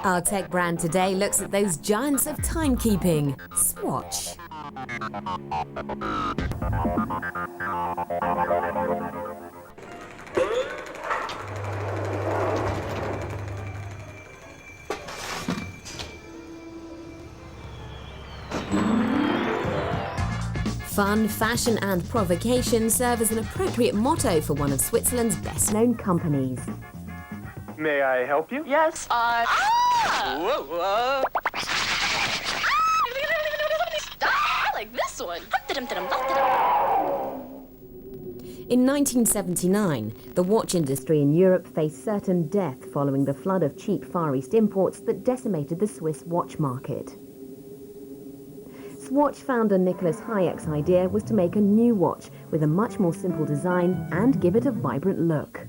Our tech brand today looks at those giants of timekeeping, Swatch. Fun, fashion and provocation serve as an appropriate motto for one of Switzerland's best-known companies. May I help you? Yes, Whoa. I like this one. In 1979, the watch industry in Europe faced certain death following the flood of cheap Far East imports that decimated the Swiss watch market. Swatch founder Nicholas Hayek's idea was to make a new watch with a much more simple design and give it a vibrant look.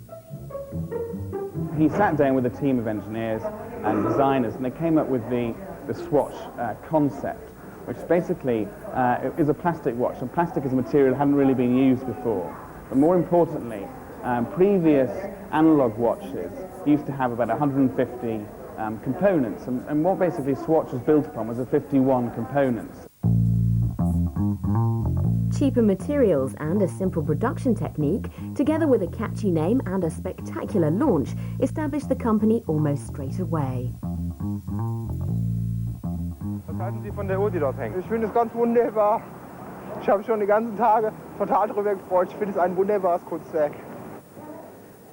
He sat down with a team of engineers and designers, and they came up with the Swatch concept, which basically is a plastic watch. And plastic as a material hadn't really been used before. But more importantly, previous analog watches used to have about 150 components, and what basically Swatch was built upon was 51 components. Cheaper materials and a simple production technique, together with a catchy name and a spectacular launch, established the company almost straight away. Was halten Sie von der Uhr, die dort hängt? Ich finde es ganz wunderbar. Ich habe schon die ganzen Tage total darüber gefreut. Ich finde es ein wunderbares Kunstwerk.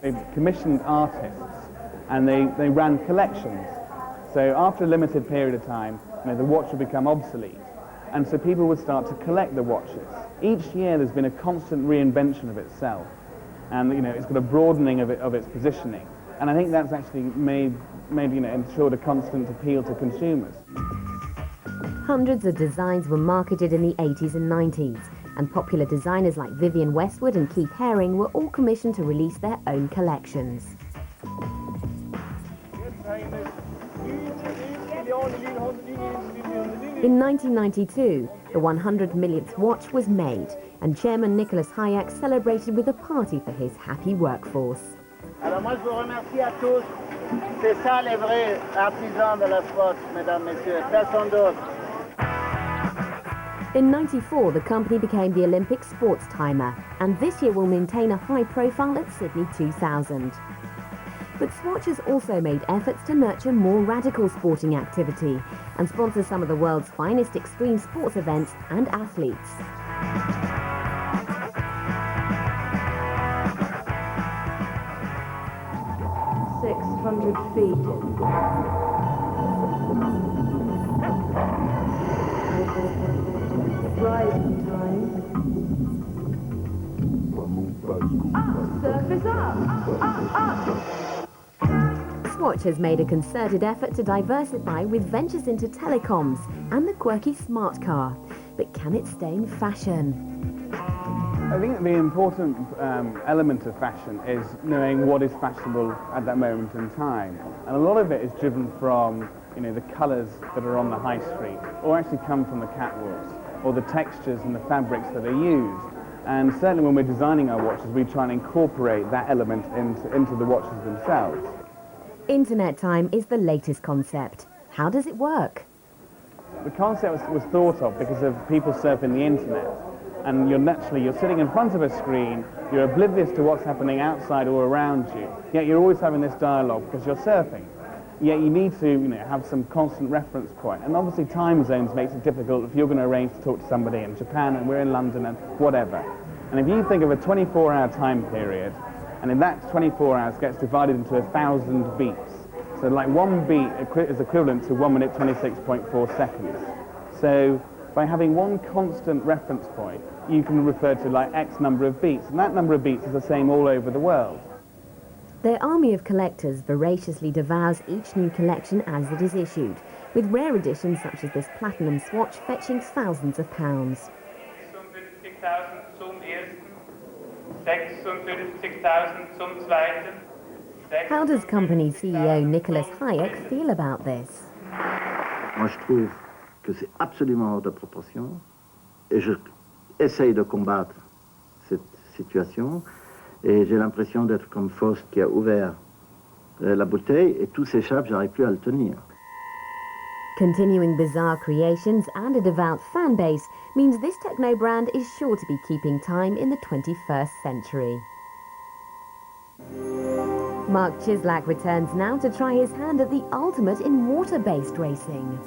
They commissioned artists and they ran collections. So after a limited period of time, the watch would become obsolete. And so people would start to collect the watches. Each year there's been a constant reinvention of itself. And it's got a broadening of its positioning. And I think that's actually ensured a constant appeal to consumers. Hundreds of designs were marketed in the 80s and 90s, and popular designers like Vivienne Westwood and Keith Haring were all commissioned to release their own collections. In 1992, the 100 millionth watch was made, and Chairman Nicholas Hayek celebrated with a party for his happy workforce. Alors moi je vous remercie à tous. C'est ça les vrais artisans de la Swatch, mesdames, messieurs. Personne d'autre. In 94, the company became the Olympic sports timer, and this year will maintain a high profile at Sydney 2000. But Swatch has also made efforts to nurture more radical sporting activity and sponsor some of the world's finest extreme sports events and athletes. Rising time. Surface up. Swatch has made a concerted effort to diversify with ventures into telecoms and the quirky smart car. But can it stay in fashion? I think the important element of fashion is knowing what is fashionable at that moment in time. And a lot of it is driven from the colours that are on the high street, or actually come from the catwalks, or the textures and the fabrics that are used. And certainly when we're designing our watches, we try and incorporate that element into the watches themselves. Internet time is the latest concept. How does it work? The concept was thought of because of people surfing the internet. And you're sitting in front of a screen, you're oblivious to what's happening outside or around you, yet you're always having this dialogue because you're surfing. Yet you need to have some constant reference point. And obviously time zones makes it difficult if you're going to arrange to talk to somebody in Japan and we're in London and whatever. And if you think of a 24-hour time period, and in that 24 hours gets divided into 1,000 beats. So like one beat is equivalent to 1 minute 26.4 seconds. So by having one constant reference point, you can refer to like X number of beats, and that number of beats is the same all over the world. Their army of collectors voraciously devours each new collection as it is issued, with rare editions such as this platinum Swatch fetching thousands of pounds. 56.000 zum ersten, 56.000 zum zweiten. How does company CEO Nicholas Hayek feel about this? Moi, je trouve que c'est absolument hors de proportion, et je essaye de combattre cette situation, et j'ai l'impression d'être comme Faust qui a ouvert la bouteille, et tout s'échappe, j'arrive plus à le tenir. Continuing bizarre creations and a devout fan base means this techno brand is sure to be keeping time in the 21st century. Mark Chislak returns now to try his hand at the ultimate in water-based racing.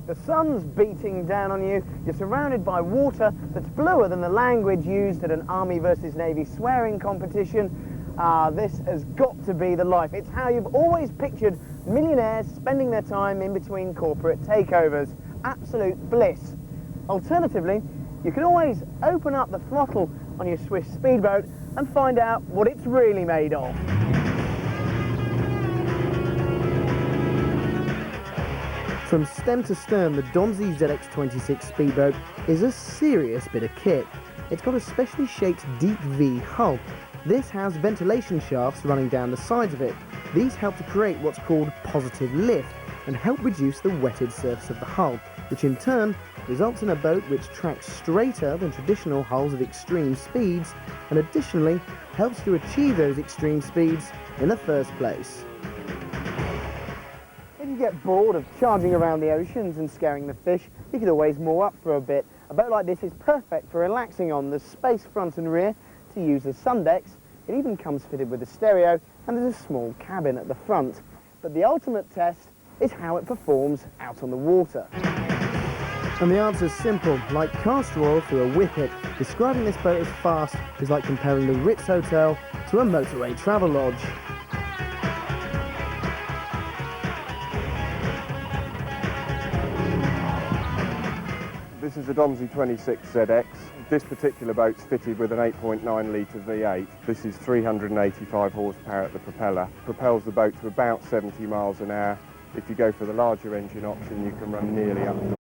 The sun's beating down on you, you're surrounded by water that's bluer than the language used at an Army versus Navy swearing competition. This has got to be the life. It's how you've always pictured millionaires spending their time in between corporate takeovers. Absolute bliss. Alternatively, you can always open up the throttle on your Swiss speedboat and find out what it's really made of. From stem to stern, the Domsey ZX26 speedboat is a serious bit of kit. It's got a specially shaped deep V hull. This has ventilation shafts running down the sides of it. These help to create what's called positive lift and help reduce the wetted surface of the hull, which in turn results in a boat which tracks straighter than traditional hulls at extreme speeds and additionally helps to achieve those extreme speeds in the first place. If you get bored of charging around the oceans and scaring the fish, you could always moor up for a bit. A boat like this is perfect for relaxing on. There's space front and rear to use as sun decks. It even comes fitted with a stereo and there's a small cabin at the front. But the ultimate test is how it performs out on the water. And the answer's simple. Like castor oil through a whippet, describing this boat as fast is like comparing the Ritz Hotel to a motorway travel lodge. This is a Domsey 26 ZX. This particular boat's fitted with an 8.9 litre V8. This is 385 horsepower at the propeller. Propels the boat to about 70 miles an hour. If you go for the larger engine option, you can run nearly up to